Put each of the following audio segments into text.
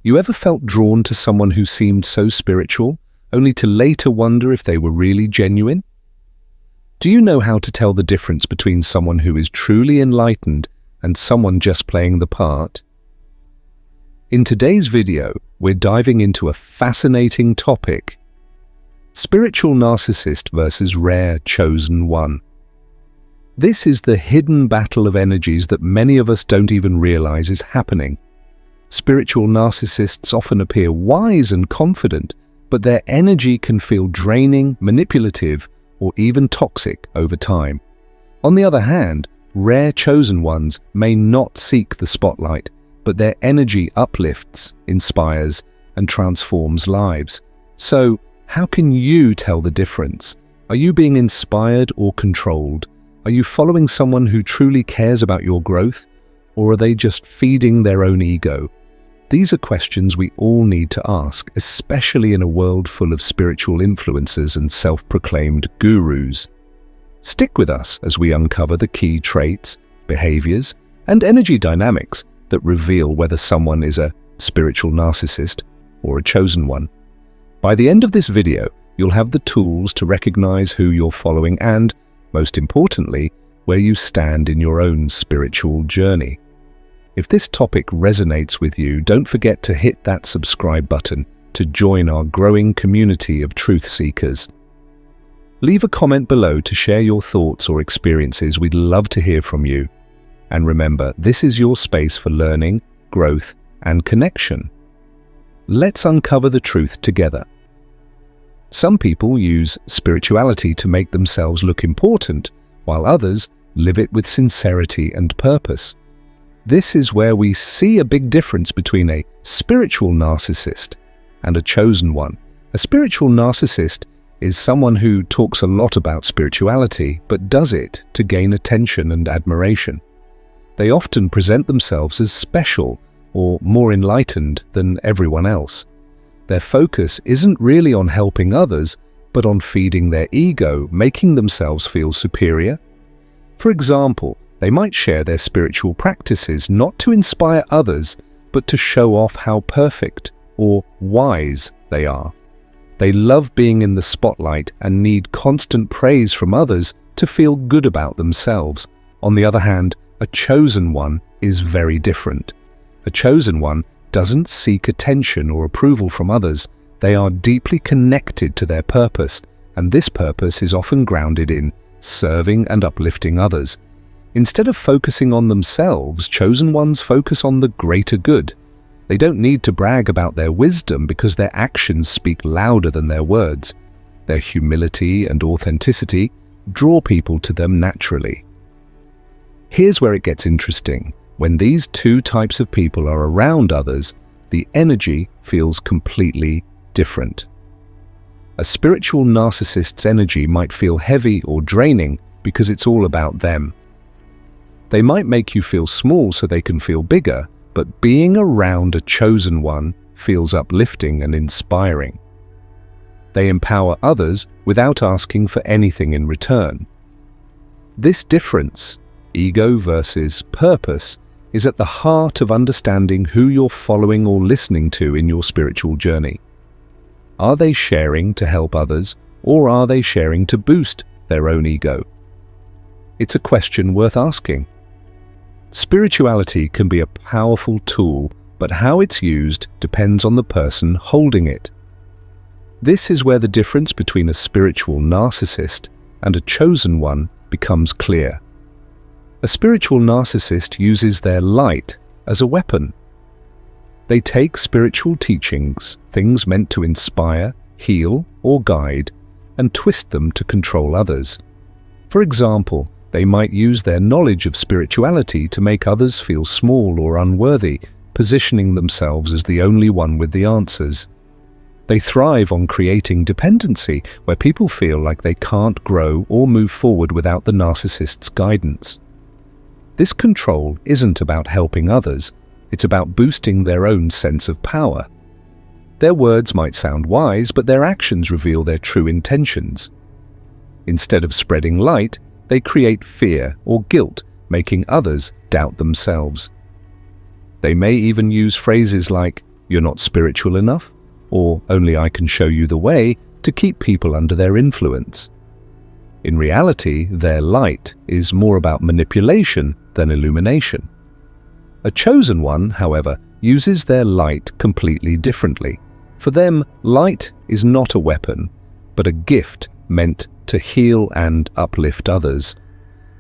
You ever felt drawn to someone who seemed so spiritual, only to later wonder if they were really genuine? Do you know how to tell the difference between someone who is truly enlightened and someone just playing the part? In today's video, we're diving into a fascinating topic: spiritual narcissist versus rare chosen one. This is the hidden battle of energies that many of us don't even realize is happening. Spiritual narcissists often appear wise and confident, but their energy can feel draining, manipulative, or even toxic over time. On the other hand, rare chosen ones may not seek the spotlight, but their energy uplifts, inspires, and transforms lives. So, how can you tell the difference? Are you being inspired or controlled? Are you following someone who truly cares about your growth, or are they just feeding their own ego? These are questions we all need to ask, especially in a world full of spiritual influencers and self-proclaimed gurus. Stick with us as we uncover the key traits, behaviors, and energy dynamics that reveal whether someone is a spiritual narcissist or a chosen one. By the end of this video, you'll have the tools to recognize who you're following and, most importantly, where you stand in your own spiritual journey. If this topic resonates with you, don't forget to hit that subscribe button to join our growing community of truth seekers. Leave a comment below to share your thoughts or experiences. We'd love to hear from you. And remember, this is your space for learning, growth, and connection. Let's uncover the truth together. Some people use spirituality to make themselves look important, while others live it with sincerity and purpose. This is where we see a big difference between a spiritual narcissist and a chosen one. A spiritual narcissist is someone who talks a lot about spirituality, but does it to gain attention and admiration. They often present themselves as special or more enlightened than everyone else. Their focus isn't really on helping others, but on feeding their ego, making themselves feel superior. For example, they might share their spiritual practices not to inspire others, but to show off how perfect or wise they are. They love being in the spotlight and need constant praise from others to feel good about themselves. On the other hand, a chosen one is very different. A chosen one doesn't seek attention or approval from others. They are deeply connected to their purpose, and this purpose is often grounded in serving and uplifting others. Instead of focusing on themselves, chosen ones focus on the greater good. They don't need to brag about their wisdom because their actions speak louder than their words. Their humility and authenticity draw people to them naturally. Here's where it gets interesting. When these two types of people are around others, the energy feels completely different. A spiritual narcissist's energy might feel heavy or draining because it's all about them. They might make you feel small so they can feel bigger, but being around a chosen one feels uplifting and inspiring. They empower others without asking for anything in return. This difference, ego versus purpose, is at the heart of understanding who you're following or listening to in your spiritual journey. Are they sharing to help others, or are they sharing to boost their own ego? It's a question worth asking. Spirituality can be a powerful tool, but how it's used depends on the person holding it. This is where the difference between a spiritual narcissist and a chosen one becomes clear. A spiritual narcissist uses their light as a weapon. They take spiritual teachings, things meant to inspire, heal, or guide, and twist them to control others. For example, they might use their knowledge of spirituality to make others feel small or unworthy, positioning themselves as the only one with the answers. They thrive on creating dependency, where people feel like they can't grow or move forward without the narcissist's guidance. This control isn't about helping others, it's about boosting their own sense of power. Their words might sound wise, but their actions reveal their true intentions. Instead of spreading light, they create fear or guilt, making others doubt themselves. They may even use phrases like, "You're not spiritual enough," or "Only I can show you the way," to keep people under their influence. In reality, their light is more about manipulation than illumination. A chosen one, however, uses their light completely differently. For them, light is not a weapon, but a gift meant to heal and uplift others.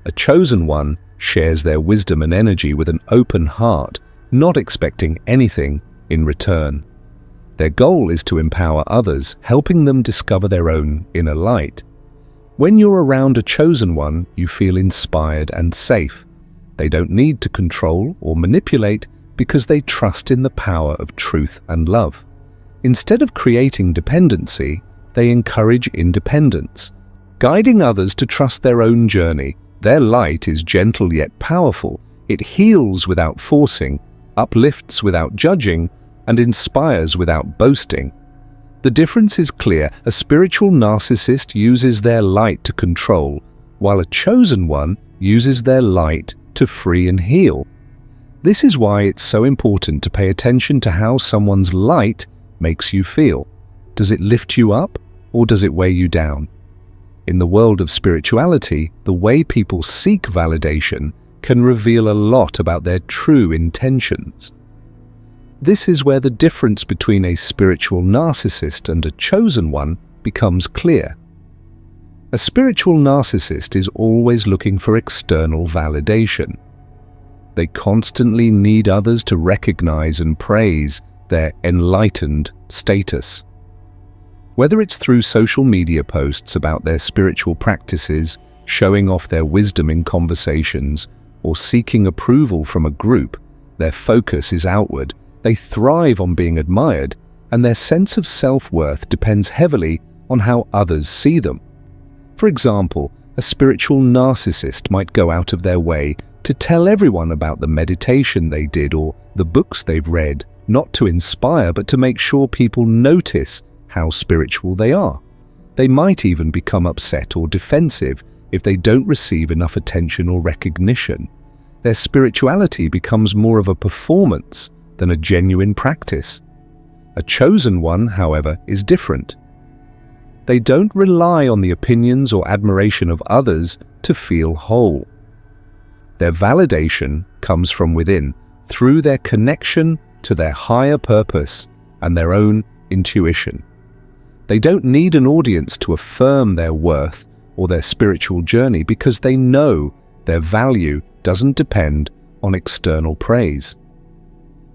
A chosen one shares their wisdom and energy with an open heart, not expecting anything in return. Their goal is to empower others, helping them discover their own inner light. When you're around a chosen one, you feel inspired and safe. They don't need to control or manipulate because they trust in the power of truth and love. Instead of creating dependency, they encourage independence, guiding others to trust their own journey. Their light is gentle yet powerful. It heals without forcing, uplifts without judging, and inspires without boasting. The difference is clear. A spiritual narcissist uses their light to control, while a chosen one uses their light to free and heal. This is why it's so important to pay attention to how someone's light makes you feel. Does it lift you up, or does it weigh you down? In the world of spirituality, the way people seek validation can reveal a lot about their true intentions. This is where the difference between a spiritual narcissist and a chosen one becomes clear. A spiritual narcissist is always looking for external validation. They constantly need others to recognize and praise their enlightened status. Whether it's through social media posts about their spiritual practices, showing off their wisdom in conversations, or seeking approval from a group, their focus is outward. They thrive on being admired, and their sense of self-worth depends heavily on how others see them. For example, a spiritual narcissist might go out of their way to tell everyone about the meditation they did or the books they've read, not to inspire but to make sure people notice how spiritual they are. They might even become upset or defensive if they don't receive enough attention or recognition. Their spirituality becomes more of a performance than a genuine practice. A chosen one, however, is different. They don't rely on the opinions or admiration of others to feel whole. Their validation comes from within, through their connection to their higher purpose and their own intuition. They don't need an audience to affirm their worth or their spiritual journey because they know their value doesn't depend on external praise.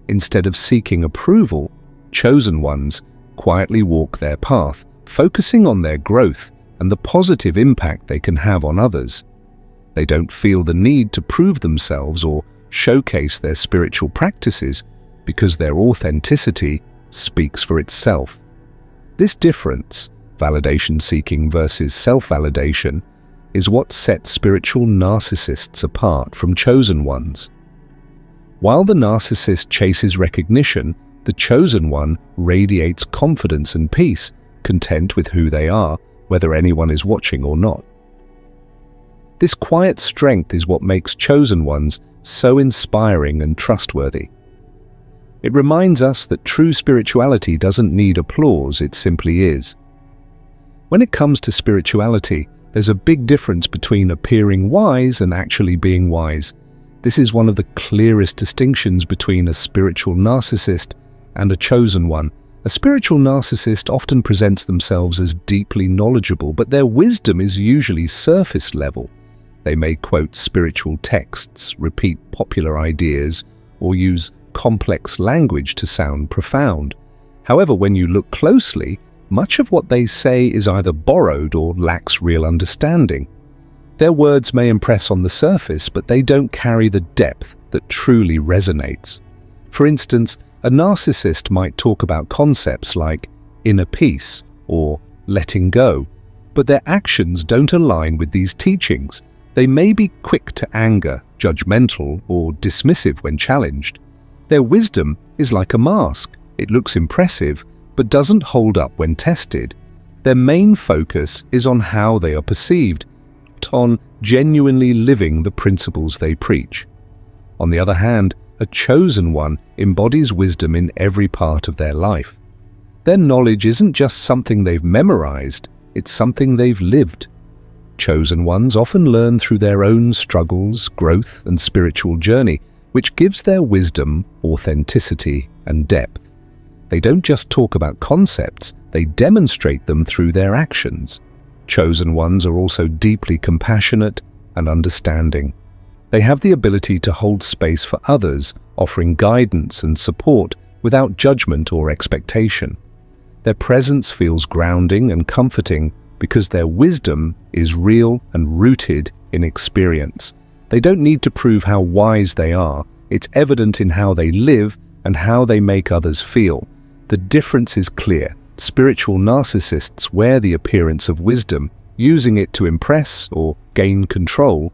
Instead of seeking approval, chosen ones quietly walk their path, focusing on their growth and the positive impact they can have on others. They don't feel the need to prove themselves or showcase their spiritual practices because their authenticity speaks for itself. This difference, validation seeking versus self-validation, is what sets spiritual narcissists apart from chosen ones. While the narcissist chases recognition, the chosen one radiates confidence and peace, content with who they are, whether anyone is watching or not. This quiet strength is what makes chosen ones so inspiring and trustworthy. It reminds us that true spirituality doesn't need applause, it simply is. When it comes to spirituality, there's a big difference between appearing wise and actually being wise. This is one of the clearest distinctions between a spiritual narcissist and a chosen one. A spiritual narcissist often presents themselves as deeply knowledgeable, but their wisdom is usually surface level. They may quote spiritual texts, repeat popular ideas, or use complex language to sound profound. However, when you look closely, much of what they say is either borrowed or lacks real understanding. Their words may impress on the surface, but they don't carry the depth that truly resonates. For instance, a narcissist might talk about concepts like inner peace or letting go, but their actions don't align with these teachings. They may be quick to anger, judgmental, or dismissive when challenged. Their wisdom is like a mask. It looks impressive, but doesn't hold up when tested. Their main focus is on how they are perceived, not on genuinely living the principles they preach. On the other hand, a chosen one embodies wisdom in every part of their life. Their knowledge isn't just something they've memorized, it's something they've lived. Chosen ones often learn through their own struggles, growth, and spiritual journey, which gives their wisdom authenticity and depth. They don't just talk about concepts, they demonstrate them through their actions. Chosen ones are also deeply compassionate and understanding. They have the ability to hold space for others, offering guidance and support without judgment or expectation. Their presence feels grounding and comforting because their wisdom is real and rooted in experience. They don't need to prove how wise they are. It's evident in how they live and how they make others feel. The difference is clear. Spiritual narcissists wear the appearance of wisdom, using it to impress or gain control,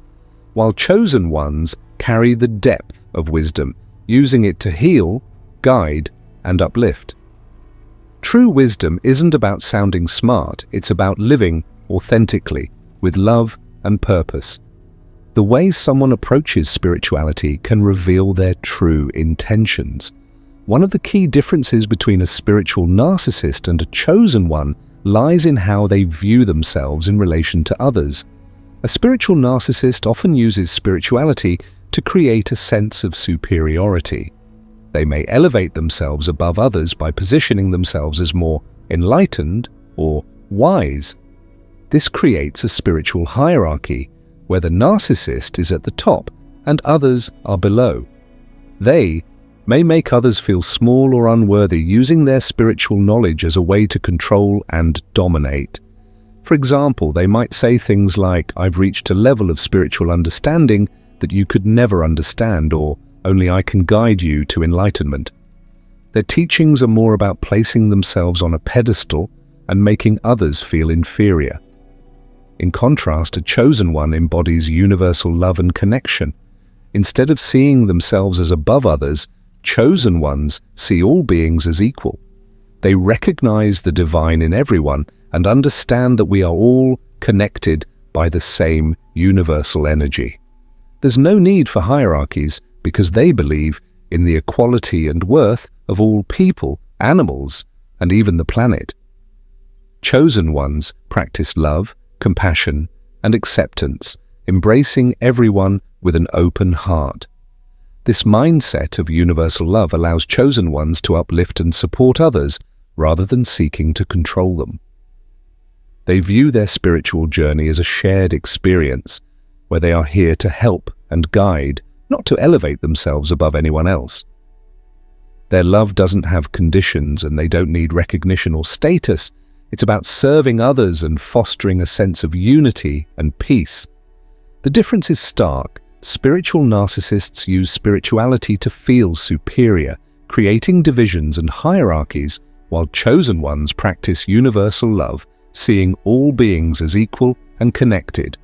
while chosen ones carry the depth of wisdom, using it to heal, guide, and uplift. True wisdom isn't about sounding smart, it's about living authentically, with love and purpose. The way someone approaches spirituality can reveal their true intentions. One of the key differences between a spiritual narcissist and a chosen one lies in how they view themselves in relation to others. A spiritual narcissist often uses spirituality to create a sense of superiority. They may elevate themselves above others by positioning themselves as more enlightened or wise. This creates a spiritual hierarchy where the narcissist is at the top and others are below. They may make others feel small or unworthy, using their spiritual knowledge as a way to control and dominate. For example, they might say things like, "I've reached a level of spiritual understanding that you could never understand," or "Only I can guide you to enlightenment." Their teachings are more about placing themselves on a pedestal and making others feel inferior. In contrast, a chosen one embodies universal love and connection. Instead of seeing themselves as above others, chosen ones see all beings as equal. They recognize the divine in everyone and understand that we are all connected by the same universal energy. There's no need for hierarchies because they believe in the equality and worth of all people, animals, and even the planet. Chosen ones practice love, compassion, and acceptance, embracing everyone with an open heart. This mindset of universal love allows chosen ones to uplift and support others rather than seeking to control them. They view their spiritual journey as a shared experience where they are here to help and guide, not to elevate themselves above anyone else. Their love doesn't have conditions and they don't need recognition or status. It's about serving others and fostering a sense of unity and peace. The difference is stark. Spiritual narcissists use spirituality to feel superior, creating divisions and hierarchies, while chosen ones practice universal love, seeing all beings as equal and connected.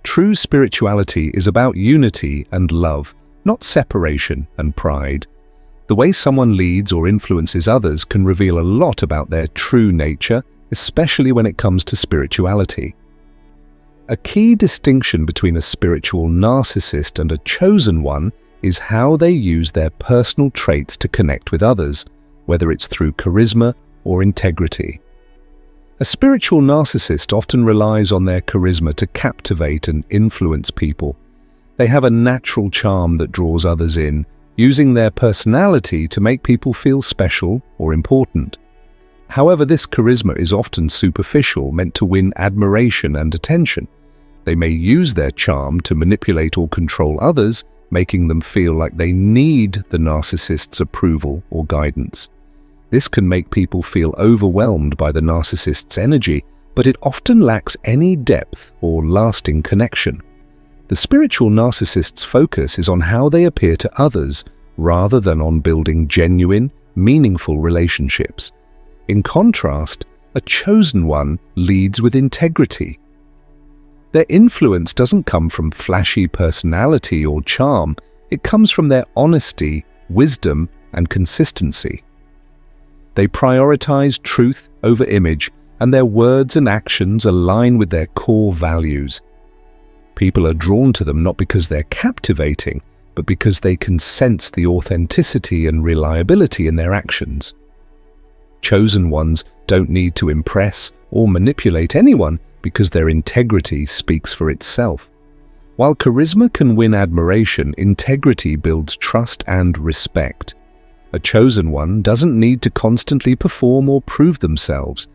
True spirituality is about unity and love, not separation and pride. The way someone leads or influences others can reveal a lot about their true nature, especially when it comes to spirituality. A key distinction between a spiritual narcissist and a chosen one is how they use their personal traits to connect with others, whether it's through charisma or integrity. A spiritual narcissist often relies on their charisma to captivate and influence people. They have a natural charm that draws others in, using their personality to make people feel special or important. However, this charisma is often superficial, meant to win admiration and attention. They may use their charm to manipulate or control others, making them feel like they need the narcissist's approval or guidance. This can make people feel overwhelmed by the narcissist's energy, but it often lacks any depth or lasting connection. The spiritual narcissist's focus is on how they appear to others, rather than on building genuine, meaningful relationships. In contrast, a chosen one leads with integrity. Their influence doesn't come from flashy personality or charm, it comes from their honesty, wisdom, and consistency. They prioritize truth over image, and their words and actions align with their core values. People are drawn to them not because they're captivating, but because they can sense the authenticity and reliability in their actions. Chosen ones don't need to impress or manipulate anyone because their integrity speaks for itself. While charisma can win admiration, integrity builds trust and respect. A chosen one doesn't need to constantly perform or prove themselves.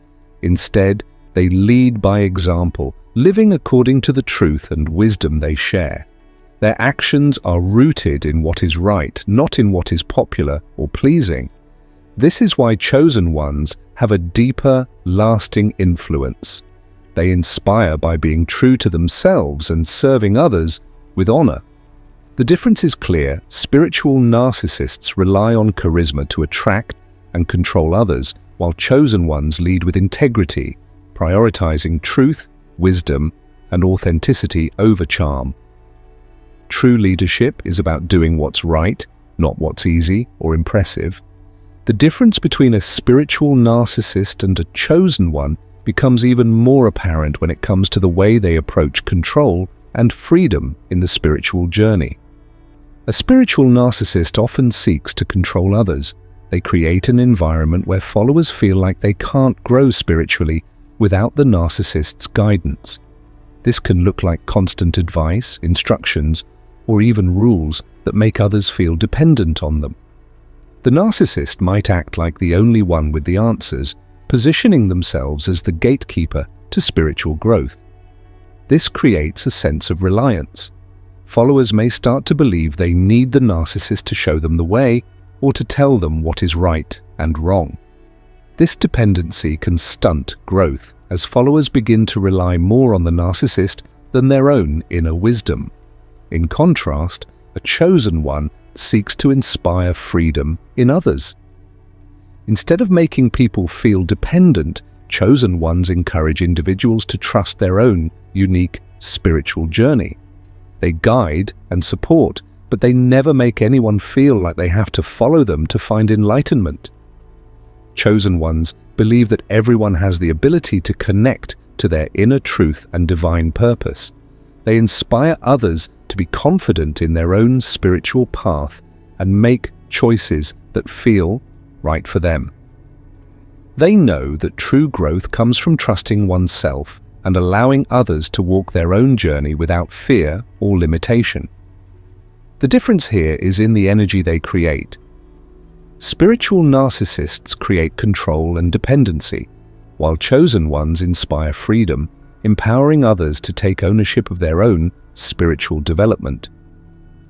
Instead, they lead by example, living according to the truth and wisdom they share. Their actions are rooted in what is right, not in what is popular or pleasing. This is why chosen ones have a deeper, lasting influence. They inspire by being true to themselves and serving others with honor. The difference is clear. Spiritual narcissists rely on charisma to attract and control others, while chosen ones lead with integrity, prioritizing truth, wisdom, and authenticity over charm. True leadership is about doing what's right, not what's easy or impressive. The difference between a spiritual narcissist and a chosen one becomes even more apparent when it comes to the way they approach control and freedom in the spiritual journey. A spiritual narcissist often seeks to control others. They create an environment where followers feel like they can't grow spiritually without the narcissist's guidance. This can look like constant advice, instructions, or even rules that make others feel dependent on them. The narcissist might act like the only one with the answers, positioning themselves as the gatekeeper to spiritual growth. This creates a sense of reliance. Followers may start to believe they need the narcissist to show them the way or to tell them what is right and wrong. This dependency can stunt growth as followers begin to rely more on the narcissist than their own inner wisdom. In contrast, a chosen one seeks to inspire freedom in others. Instead of making people feel dependent, chosen ones encourage individuals to trust their own unique spiritual journey. They guide and support, but they never make anyone feel like they have to follow them to find enlightenment. Chosen ones believe that everyone has the ability to connect to their inner truth and divine purpose. They inspire others to be confident in their own spiritual path and make choices that feel right for them. They know that true growth comes from trusting oneself and allowing others to walk their own journey without fear or limitation. The difference here is in the energy they create. Spiritual narcissists create control and dependency, while chosen ones inspire freedom, empowering others to take ownership of their own spiritual development.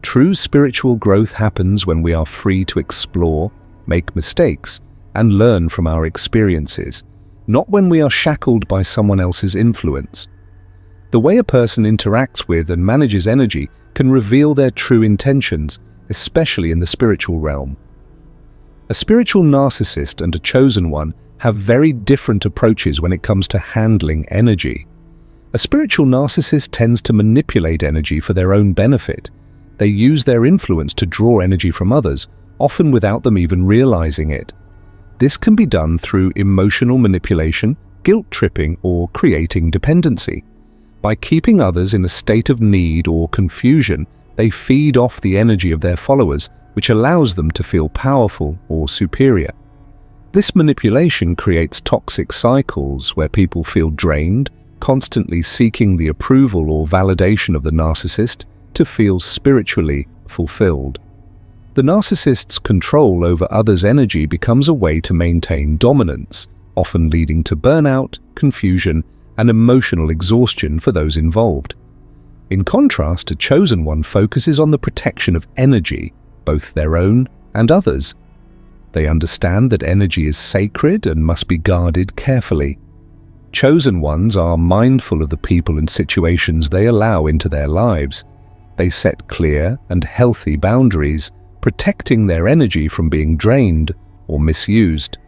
True spiritual growth happens when we are free to explore, make mistakes, and learn from our experiences, not when we are shackled by someone else's influence. The way a person interacts with and manages energy can reveal their true intentions, especially in the spiritual realm. A spiritual narcissist and a chosen one have very different approaches when it comes to handling energy. A spiritual narcissist tends to manipulate energy for their own benefit. They use their influence to draw energy from others, often without them even realizing it. This can be done through emotional manipulation, guilt-tripping, or creating dependency. By keeping others in a state of need or confusion, they feed off the energy of their followers, which allows them to feel powerful or superior. This manipulation creates toxic cycles where people feel drained, constantly seeking the approval or validation of the narcissist to feel spiritually fulfilled. The narcissist's control over others' energy becomes a way to maintain dominance, often leading to burnout, confusion, and emotional exhaustion for those involved. In contrast, a chosen one focuses on the protection of energy, both their own and others. They understand that energy is sacred and must be guarded carefully. Chosen ones are mindful of the people and situations they allow into their lives. They set clear and healthy boundaries, protecting their energy from being drained or misused.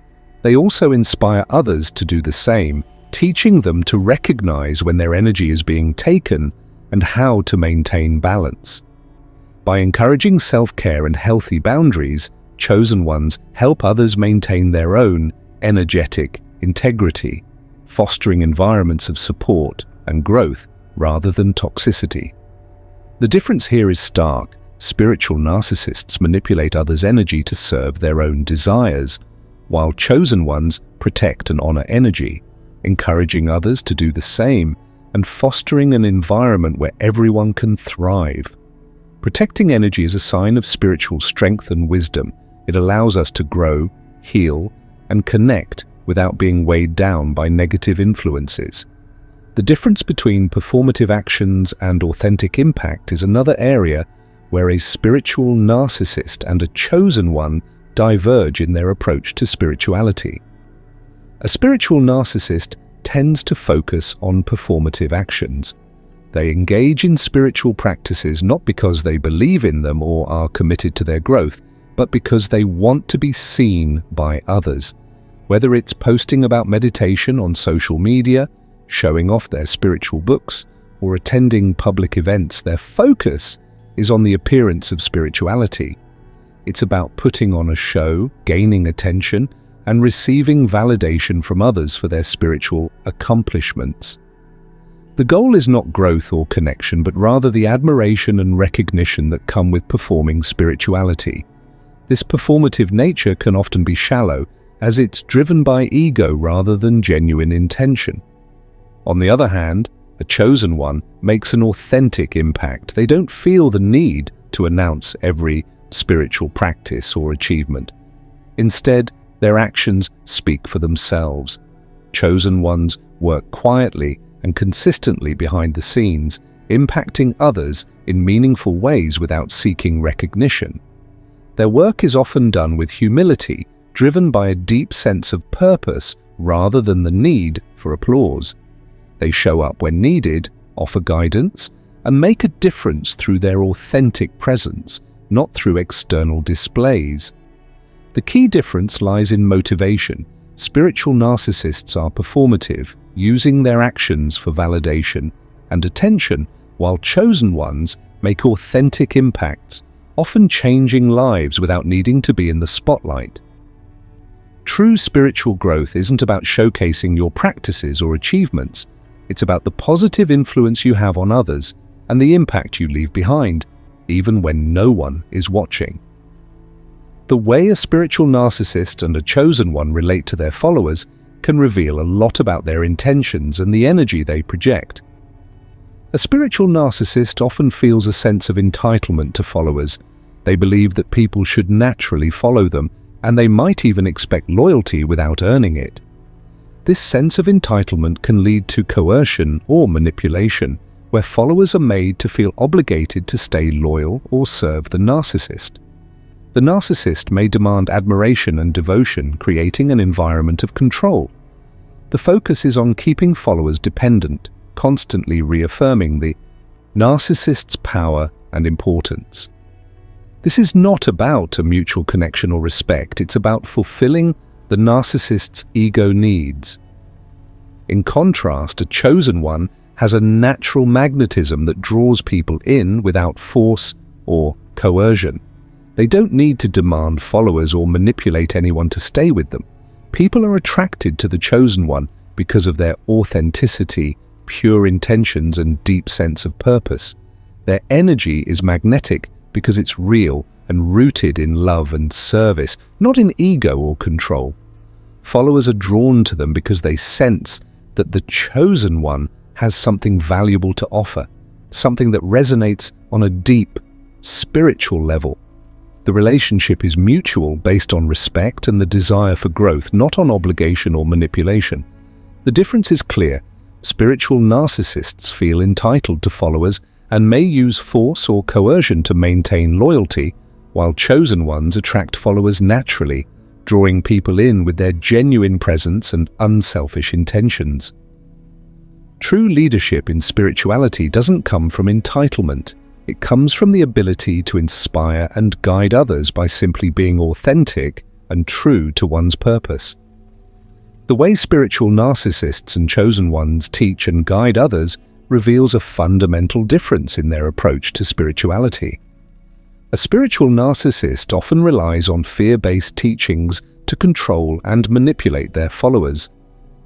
They also inspire others to do the same, teaching them to recognize when their energy is being taken and how to maintain balance. By encouraging self-care and healthy boundaries, chosen ones help others maintain their own energetic integrity, fostering environments of support and growth rather than toxicity. The difference here is stark. Spiritual narcissists manipulate others' energy to serve their own desires, while chosen ones protect and honor energy, encouraging others to do the same and fostering an environment where everyone can thrive. Protecting energy is a sign of spiritual strength and wisdom. It allows us to grow, heal, and connect without being weighed down by negative influences. The difference between performative actions and authentic impact is another area where a spiritual narcissist and a chosen one diverge in their approach to spirituality. A spiritual narcissist tends to focus on performative actions. They engage in spiritual practices not because they believe in them or are committed to their growth, but because they want to be seen by others. Whether it's posting about meditation on social media, showing off their spiritual books, or attending public events, their focus is on the appearance of spirituality. It's about putting on a show, gaining attention, and receiving validation from others for their spiritual accomplishments. The goal is not growth or connection, but rather the admiration and recognition that come with performing spirituality. This performative nature can often be shallow, as it's driven by ego rather than genuine intention. On the other hand, a chosen one makes an authentic impact. They don't feel the need to announce every spiritual practice or achievement. Instead, their actions speak for themselves. Chosen ones work quietly and consistently behind the scenes, impacting others in meaningful ways without seeking recognition. Their work is often done with humility, driven by a deep sense of purpose rather than the need for applause. They show up when needed, offer guidance, and make a difference through their authentic presence, not through external displays. The key difference lies in motivation. Spiritual narcissists are performative, using their actions for validation and attention, while chosen ones make authentic impacts, often changing lives without needing to be in the spotlight. True spiritual growth isn't about showcasing your practices or achievements. It's about the positive influence you have on others and the impact you leave behind, even when no one is watching. The way a spiritual narcissist and a chosen one relate to their followers can reveal a lot about their intentions and the energy they project. A spiritual narcissist often feels a sense of entitlement to followers. They believe that people should naturally follow them, and they might even expect loyalty without earning it. This sense of entitlement can lead to coercion or manipulation, where followers are made to feel obligated to stay loyal or serve the narcissist. The narcissist may demand admiration and devotion, creating an environment of control. The focus is on keeping followers dependent, constantly reaffirming the narcissist's power and importance. This is not about a mutual connection or respect. It's about fulfilling the narcissist's ego needs. In contrast, a chosen one has a natural magnetism that draws people in without force or coercion. They don't need to demand followers or manipulate anyone to stay with them. People are attracted to the chosen one because of their authenticity, pure intentions, and deep sense of purpose. Their energy is magnetic because it's real and rooted in love and service, not in ego or control. Followers are drawn to them because they sense that the chosen one has something valuable to offer, something that resonates on a deep, spiritual level. The relationship is mutual, based on respect and the desire for growth, not on obligation or manipulation. The difference is clear. Spiritual narcissists feel entitled to followers and may use force or coercion to maintain loyalty, while chosen ones attract followers naturally, drawing people in with their genuine presence and unselfish intentions. True leadership in spirituality doesn't come from entitlement. It comes from the ability to inspire and guide others by simply being authentic and true to one's purpose. The way spiritual narcissists and chosen ones teach and guide others reveals a fundamental difference in their approach to spirituality. A spiritual narcissist often relies on fear-based teachings to control and manipulate their followers.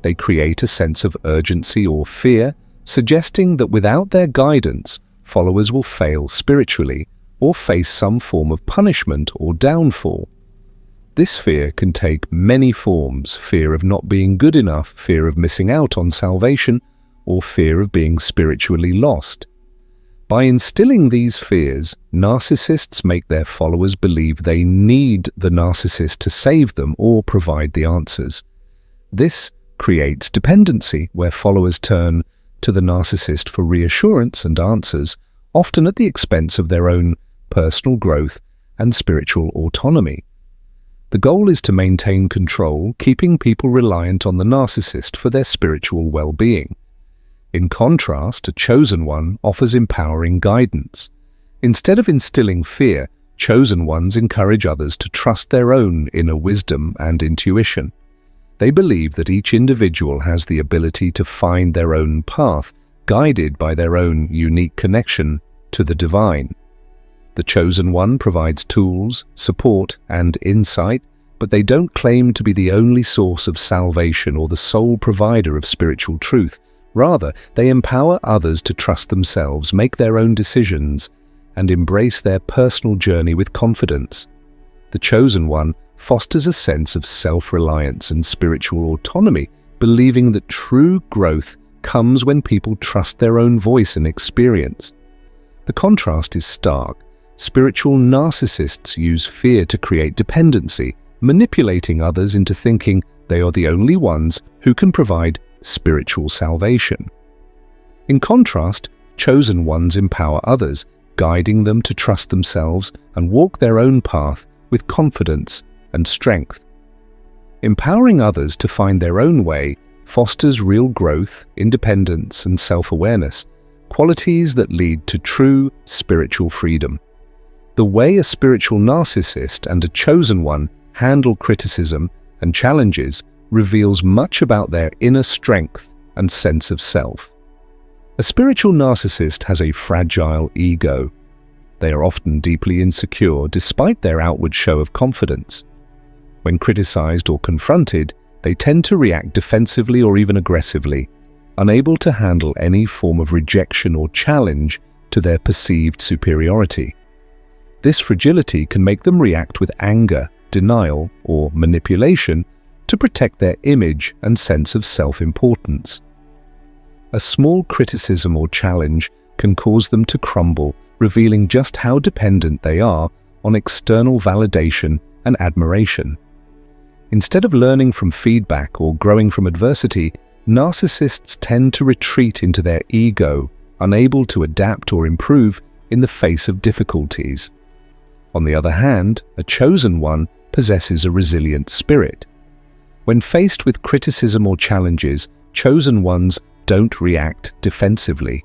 They create a sense of urgency or fear, suggesting that without their guidance, followers will fail spiritually or face some form of punishment or downfall. This fear can take many forms: fear of not being good enough, fear of missing out on salvation, or fear of being spiritually lost. By instilling these fears, narcissists make their followers believe they need the narcissist to save them or provide the answers. This creates dependency, where followers turn to the narcissist for reassurance and answers, often at the expense of their own personal growth and spiritual autonomy. The goal is to maintain control, keeping people reliant on the narcissist for their spiritual well-being. In contrast, a chosen one offers empowering guidance. Instead of instilling fear, chosen ones encourage others to trust their own inner wisdom and intuition. They believe that each individual has the ability to find their own path, guided by their own unique connection to the divine. The chosen one provides tools, support, and insight, but they don't claim to be the only source of salvation or the sole provider of spiritual truth. Rather, they empower others to trust themselves, make their own decisions, and embrace their personal journey with confidence. The chosen one fosters a sense of self-reliance and spiritual autonomy, believing that true growth comes when people trust their own voice and experience. The contrast is stark. Spiritual narcissists use fear to create dependency, manipulating others into thinking they are the only ones who can provide spiritual salvation. In contrast, chosen ones empower others, guiding them to trust themselves and walk their own path with confidence and strength. Empowering others to find their own way fosters real growth, independence, and self-awareness, qualities that lead to true spiritual freedom. The way a spiritual narcissist and a chosen one handle criticism and challenges reveals much about their inner strength and sense of self. A spiritual narcissist has a fragile ego. They are often deeply insecure despite their outward show of confidence. When criticized or confronted, they tend to react defensively or even aggressively, unable to handle any form of rejection or challenge to their perceived superiority. This fragility can make them react with anger, denial, or manipulation to protect their image and sense of self-importance. A small criticism or challenge can cause them to crumble, revealing just how dependent they are on external validation and admiration. Instead of learning from feedback or growing from adversity, narcissists tend to retreat into their ego, unable to adapt or improve in the face of difficulties. On the other hand, a chosen one possesses a resilient spirit. When faced with criticism or challenges, chosen ones don't react defensively.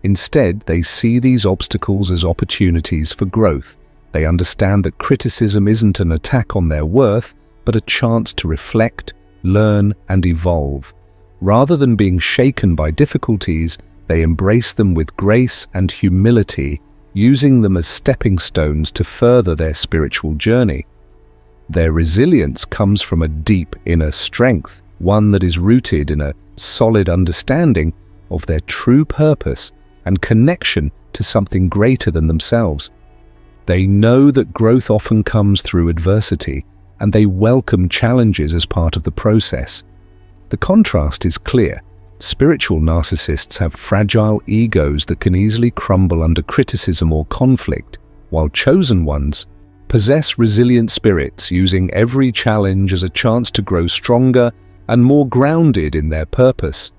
Instead, they see these obstacles as opportunities for growth. They understand that criticism isn't an attack on their worth, but a chance to reflect, learn, and evolve. Rather than being shaken by difficulties, they embrace them with grace and humility, using them as stepping stones to further their spiritual journey. Their resilience comes from a deep inner strength, one that is rooted in a solid understanding of their true purpose and connection to something greater than themselves. They know that growth often comes through adversity, and they welcome challenges as part of the process. The contrast is clear. Spiritual narcissists have fragile egos that can easily crumble under criticism or conflict, while chosen ones possess resilient spirits, using every challenge as a chance to grow stronger and more grounded in their purpose.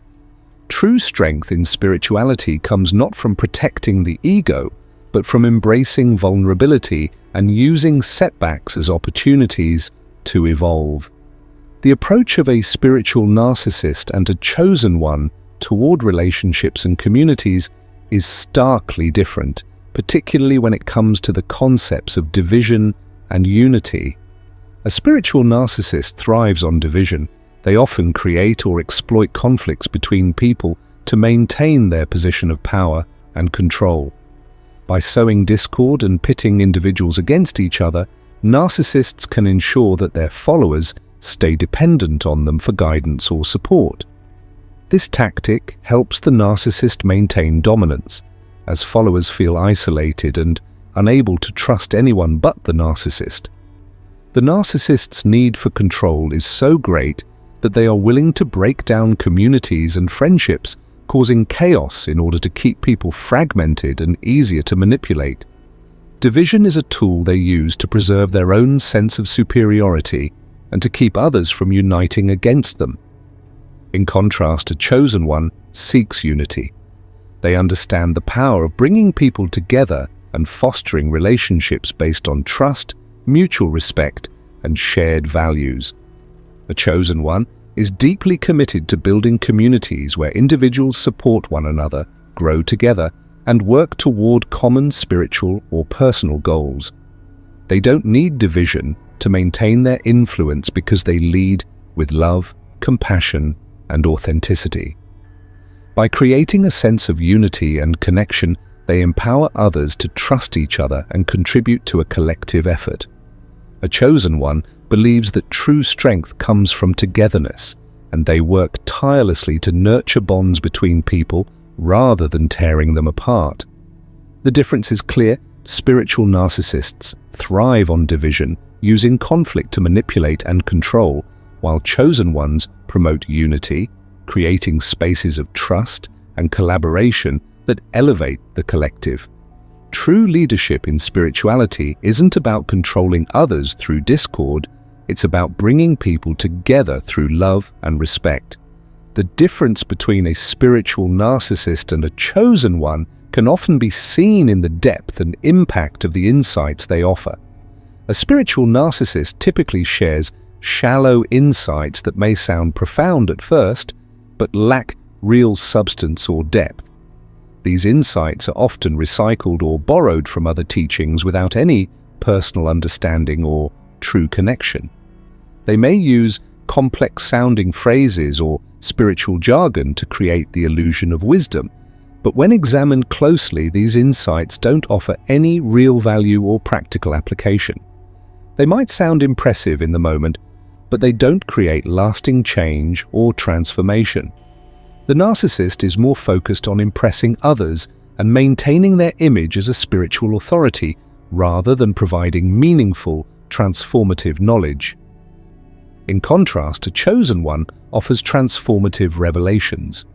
True strength in spirituality comes not from protecting the ego, but from embracing vulnerability and using setbacks as opportunities to evolve. The approach of a spiritual narcissist and a chosen one toward relationships and communities is starkly different, particularly when it comes to the concepts of division and unity. A spiritual narcissist thrives on division. They often create or exploit conflicts between people to maintain their position of power and control. By sowing discord and pitting individuals against each other, narcissists can ensure that their followers stay dependent on them for guidance or support. This tactic helps the narcissist maintain dominance, as followers feel isolated and unable to trust anyone but the narcissist. The narcissist's need for control is so great that they are willing to break down communities and friendships, causing chaos in order to keep people fragmented and easier to manipulate. Division is a tool they use to preserve their own sense of superiority and to keep others from uniting against them. In contrast, a chosen one seeks unity. They understand the power of bringing people together and fostering relationships based on trust, mutual respect, and shared values. A chosen one is deeply committed to building communities where individuals support one another, grow together, and work toward common spiritual or personal goals. They don't need division to maintain their influence because they lead with love, compassion, and authenticity. By creating a sense of unity and connection, they empower others to trust each other and contribute to a collective effort. A chosen one believes that true strength comes from togetherness, and they work tirelessly to nurture bonds between people rather than tearing them apart. The difference is clear. Spiritual narcissists thrive on division, using conflict to manipulate and control, while chosen ones promote unity, creating spaces of trust and collaboration that elevate the collective. True leadership in spirituality isn't about controlling others through discord, it's about bringing people together through love and respect. The difference between a spiritual narcissist and a chosen one can often be seen in the depth and impact of the insights they offer. A spiritual narcissist typically shares shallow insights that may sound profound at first, but lack real substance or depth. These insights are often recycled or borrowed from other teachings without any personal understanding or true connection. They may use complex-sounding phrases or spiritual jargon to create the illusion of wisdom, but when examined closely, these insights don't offer any real value or practical application. They might sound impressive in the moment, but they don't create lasting change or transformation. The narcissist is more focused on impressing others and maintaining their image as a spiritual authority rather than providing meaningful, transformative knowledge. In contrast, a chosen one offers transformative revelations.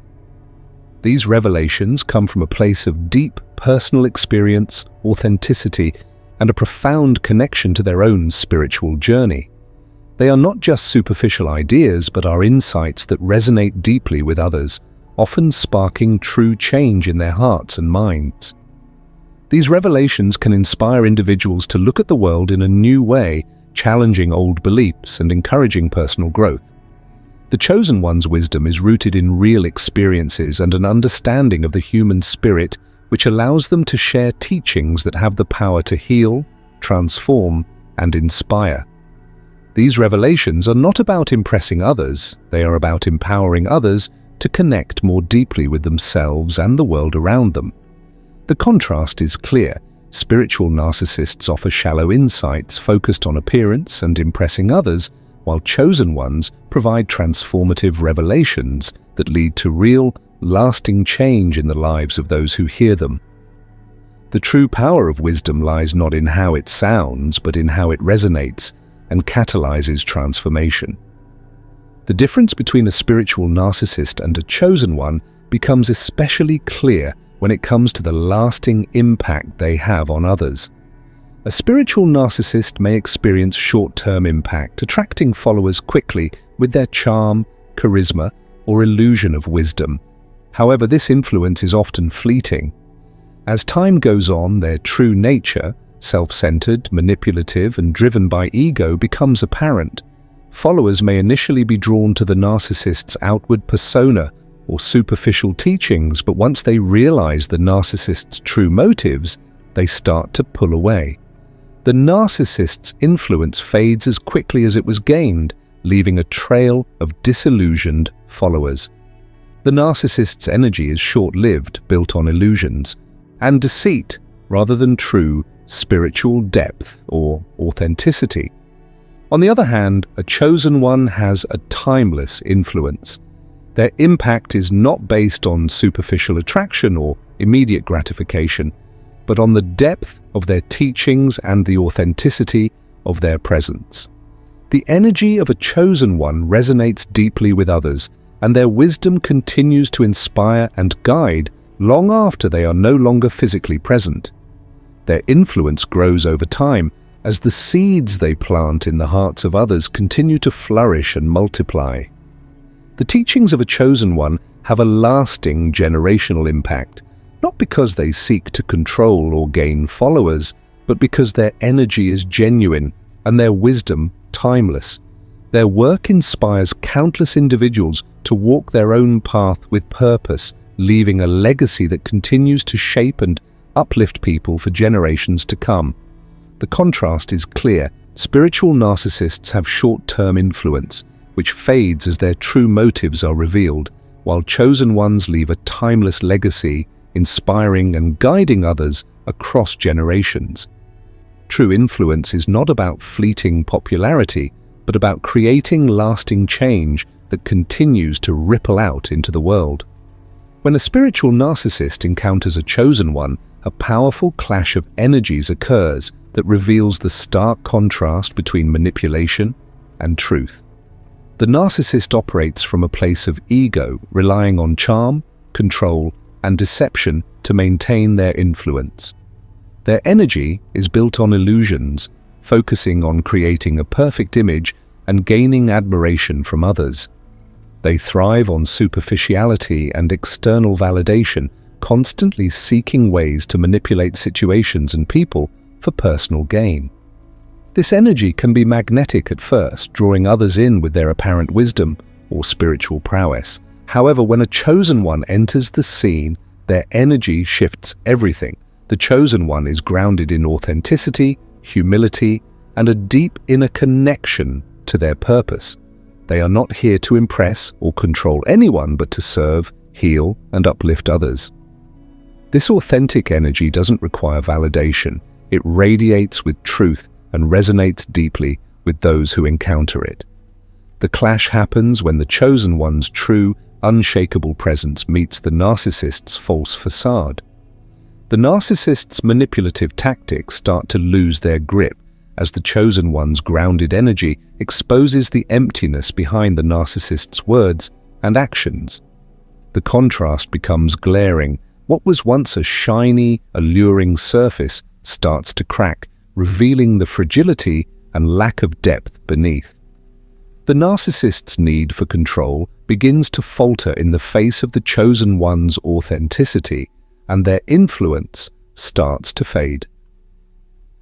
These revelations come from a place of deep personal experience, authenticity, and a profound connection to their own spiritual journey. They are not just superficial ideas, but are insights that resonate deeply with others, often sparking true change in their hearts and minds. These revelations can inspire individuals to look at the world in a new way, challenging old beliefs and encouraging personal growth. The chosen one's wisdom is rooted in real experiences and an understanding of the human spirit, which allows them to share teachings that have the power to heal, transform, and inspire. These revelations are not about impressing others, they are about empowering others to connect more deeply with themselves and the world around them. The contrast is clear. Spiritual narcissists offer shallow insights focused on appearance and impressing others, while chosen ones provide transformative revelations that lead to real, lasting change in the lives of those who hear them. The true power of wisdom lies not in how it sounds, but in how it resonates and catalyzes transformation. The difference between a spiritual narcissist and a chosen one becomes especially clear when it comes to the lasting impact they have on others. A spiritual narcissist may experience short-term impact, attracting followers quickly with their charm, charisma, or illusion of wisdom. However, this influence is often fleeting. As time goes on, their true nature, self-centered, manipulative, and driven by ego, becomes apparent. Followers may initially be drawn to the narcissist's outward persona or superficial teachings, but once they realize the narcissist's true motives, they start to pull away. The narcissist's influence fades as quickly as it was gained, leaving a trail of disillusioned followers. The narcissist's energy is short-lived, built on illusions and deceit rather than true spiritual depth or authenticity. On the other hand, a chosen one has a timeless influence. Their impact is not based on superficial attraction or immediate gratification. but on the depth of their teachings and the authenticity of their presence. The energy of a chosen one resonates deeply with others, and their wisdom continues to inspire and guide long after they are no longer physically present. Their influence grows over time as the seeds they plant in the hearts of others continue to flourish and multiply. The teachings of a chosen one have a lasting generational impact, not because they seek to control or gain followers, but because their energy is genuine and their wisdom timeless. Their work inspires countless individuals to walk their own path with purpose, leaving a legacy that continues to shape and uplift people for generations to come. The contrast is clear. Spiritual narcissists have short-term influence, which fades as their true motives are revealed, while chosen ones leave a timeless legacy, inspiring and guiding others across generations. True influence is not about fleeting popularity, but about creating lasting change that continues to ripple out into the world. When a spiritual narcissist encounters a chosen one, a powerful clash of energies occurs that reveals the stark contrast between manipulation and truth. The narcissist operates from a place of ego, relying on charm, control, and deception to maintain their influence. Their energy is built on illusions, focusing on creating a perfect image and gaining admiration from others. They thrive on superficiality and external validation, constantly seeking ways to manipulate situations and people for personal gain. This energy can be magnetic at first, drawing others in with their apparent wisdom or spiritual prowess. However, when a chosen one enters the scene, their energy shifts everything. The chosen one is grounded in authenticity, humility, and a deep inner connection to their purpose. They are not here to impress or control anyone, but to serve, heal, and uplift others. This authentic energy doesn't require validation. It radiates with truth and resonates deeply with those who encounter it. The clash happens when the chosen one's true, unshakable presence meets the narcissist's false facade. The narcissist's manipulative tactics start to lose their grip as the chosen one's grounded energy exposes the emptiness behind the narcissist's words and actions. The contrast becomes glaring. What was once a shiny, alluring surface starts to crack, revealing the fragility and lack of depth beneath. The narcissist's need for control begins to falter in the face of the chosen one's authenticity, and their influence starts to fade.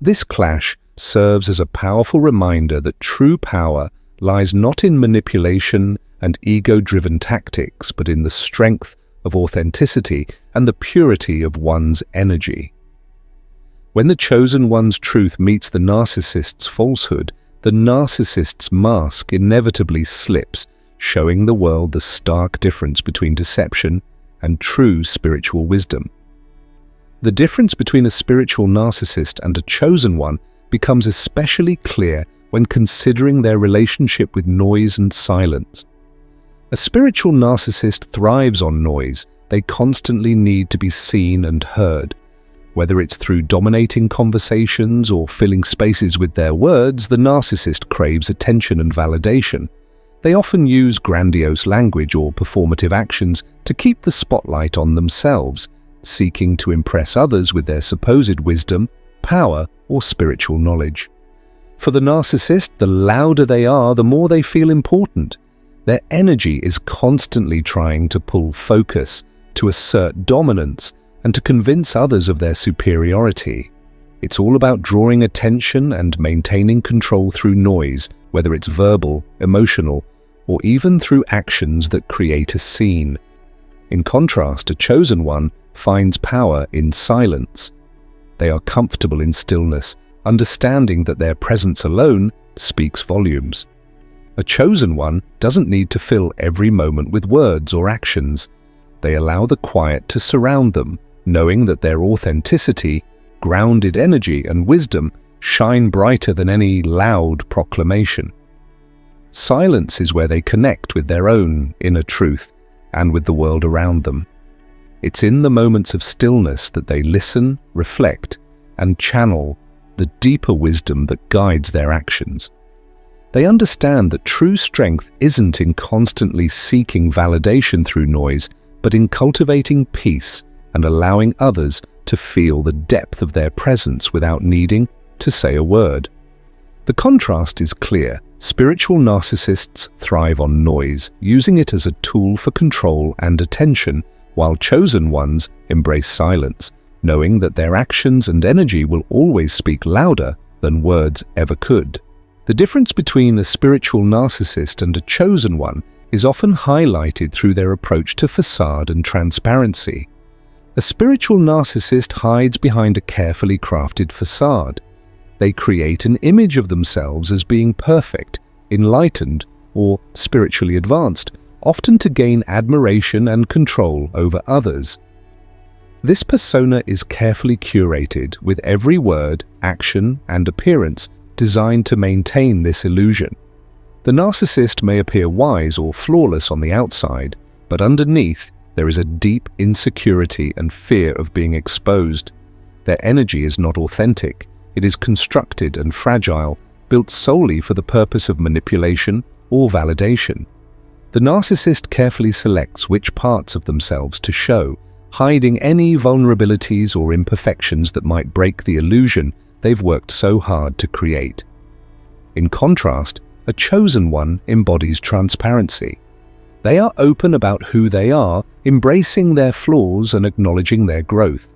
This clash serves as a powerful reminder that true power lies not in manipulation and ego-driven tactics, but in the strength of authenticity and the purity of one's energy. When the chosen one's truth meets the narcissist's falsehood, the narcissist's mask inevitably slips, showing the world the stark difference between deception and true spiritual wisdom. The difference between a spiritual narcissist and a chosen one becomes especially clear when considering their relationship with noise and silence. A spiritual narcissist thrives on noise. They constantly need to be seen and heard. Whether it's through dominating conversations or filling spaces with their words, the narcissist craves attention and validation. They often use grandiose language or performative actions to keep the spotlight on themselves, seeking to impress others with their supposed wisdom, power, or spiritual knowledge. For the narcissist, the louder they are, the more they feel important. Their energy is constantly trying to pull focus, to assert dominance, and to convince others of their superiority. It's all about drawing attention and maintaining control through noise, whether it's verbal, emotional, or even through actions that create a scene. In contrast, a chosen one finds power in silence. They are comfortable in stillness, understanding that their presence alone speaks volumes. A chosen one doesn't need to fill every moment with words or actions. They allow the quiet to surround them, knowing that their authenticity, grounded energy, and wisdom shine brighter than any loud proclamation. Silence is where they connect with their own inner truth and with the world around them. It's in the moments of stillness that they listen, reflect, and channel the deeper wisdom that guides their actions. They understand that true strength isn't in constantly seeking validation through noise, but in cultivating peace and allowing others to feel the depth of their presence without needing to say a word. The contrast is clear. Spiritual narcissists thrive on noise, using it as a tool for control and attention, while chosen ones embrace silence, knowing that their actions and energy will always speak louder than words ever could. The difference between a spiritual narcissist and a chosen one is often highlighted through their approach to facade and transparency. A spiritual narcissist hides behind a carefully crafted facade. They create an image of themselves as being perfect, enlightened, or spiritually advanced, often to gain admiration and control over others. This persona is carefully curated, with every word, action, and appearance designed to maintain this illusion. The narcissist may appear wise or flawless on the outside, but underneath there is a deep insecurity and fear of being exposed. Their energy is not authentic. It is constructed and fragile, built solely for the purpose of manipulation or validation. The narcissist carefully selects which parts of themselves to show, hiding any vulnerabilities or imperfections that might break the illusion they've worked so hard to create. In contrast, a chosen one embodies transparency. They are open about who they are, embracing their flaws and acknowledging their growth.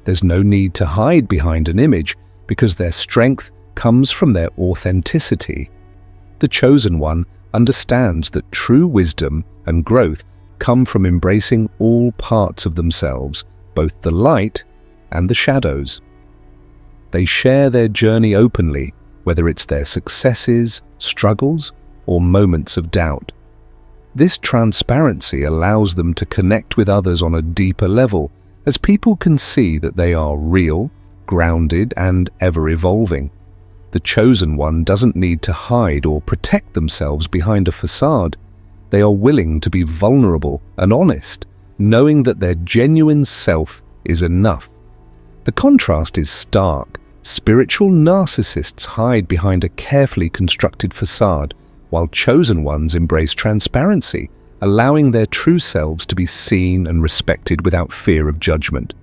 There's no need to hide behind an image, because their strength comes from their authenticity. The chosen one understands that true wisdom and growth come from embracing all parts of themselves, both the light and the shadows. They share their journey openly, whether it's their successes, struggles, or moments of doubt. This transparency allows them to connect with others on a deeper level, as people can see that they are real, grounded, and ever-evolving. The chosen one doesn't need to hide or protect themselves behind a facade. They are willing to be vulnerable and honest, knowing that their genuine self is enough. The contrast is stark. Spiritual narcissists hide behind a carefully constructed facade, while chosen ones embrace transparency, allowing their true selves to be seen and respected without fear of judgment.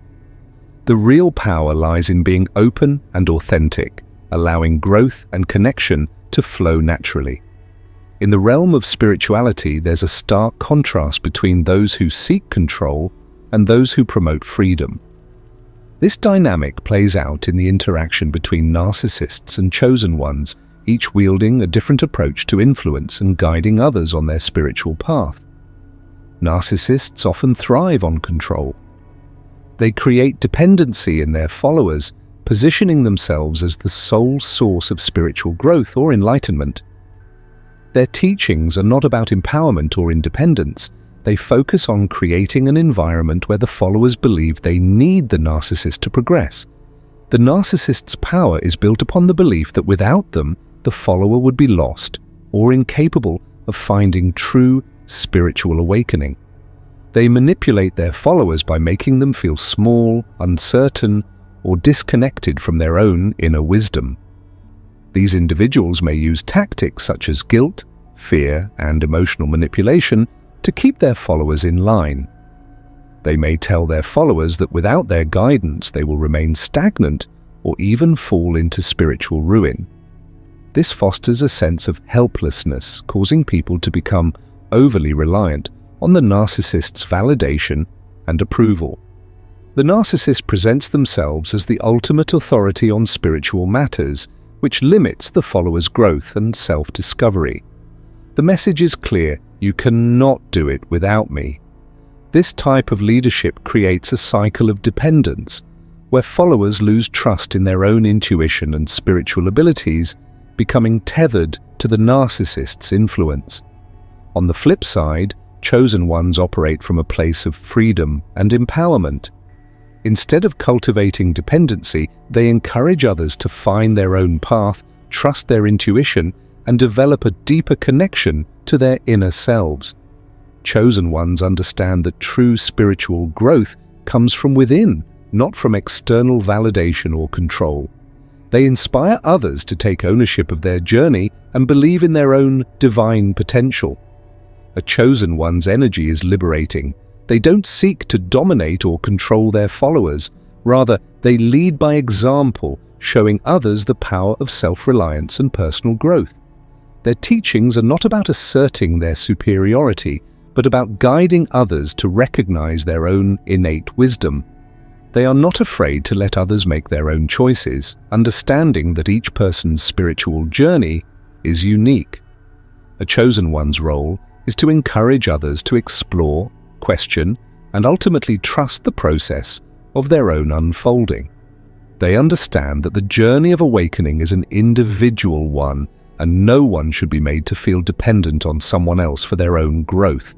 The real power lies in being open and authentic, allowing growth and connection to flow naturally. In the realm of spirituality, there's a stark contrast between those who seek control and those who promote freedom. This dynamic plays out in the interaction between narcissists and chosen ones, each wielding a different approach to influence and guiding others on their spiritual path. Narcissists often thrive on control. They create dependency in their followers, positioning themselves as the sole source of spiritual growth or enlightenment. Their teachings are not about empowerment or independence. They focus on creating an environment where the followers believe they need the narcissist to progress. The narcissist's power is built upon the belief that without them, the follower would be lost or incapable of finding true spiritual awakening. They manipulate their followers by making them feel small, uncertain, or disconnected from their own inner wisdom. These individuals may use tactics such as guilt, fear, and emotional manipulation to keep their followers in line. They may tell their followers that without their guidance they will remain stagnant or even fall into spiritual ruin. This fosters a sense of helplessness, causing people to become overly reliant on the narcissist's validation and approval. The narcissist presents themselves as the ultimate authority on spiritual matters, which limits the follower's growth and self-discovery. The message is clear: you cannot do it without me. This type of leadership creates a cycle of dependence, where followers lose trust in their own intuition and spiritual abilities, becoming tethered to the narcissist's influence. On the flip side, chosen ones operate from a place of freedom and empowerment. Instead of cultivating dependency, they encourage others to find their own path, trust their intuition, and develop a deeper connection to their inner selves. Chosen ones understand that true spiritual growth comes from within, not from external validation or control. They inspire others to take ownership of their journey and believe in their own divine potential. A chosen one's energy is liberating. They don't seek to dominate or control their followers. Rather, they lead by example, showing others the power of self-reliance and personal growth. Their teachings are not about asserting their superiority, but about guiding others to recognize their own innate wisdom. They are not afraid to let others make their own choices, understanding that each person's spiritual journey is unique. A chosen one's role is to encourage others to explore, question, and ultimately trust the process of their own unfolding. They understand that the journey of awakening is an individual one, and no one should be made to feel dependent on someone else for their own growth.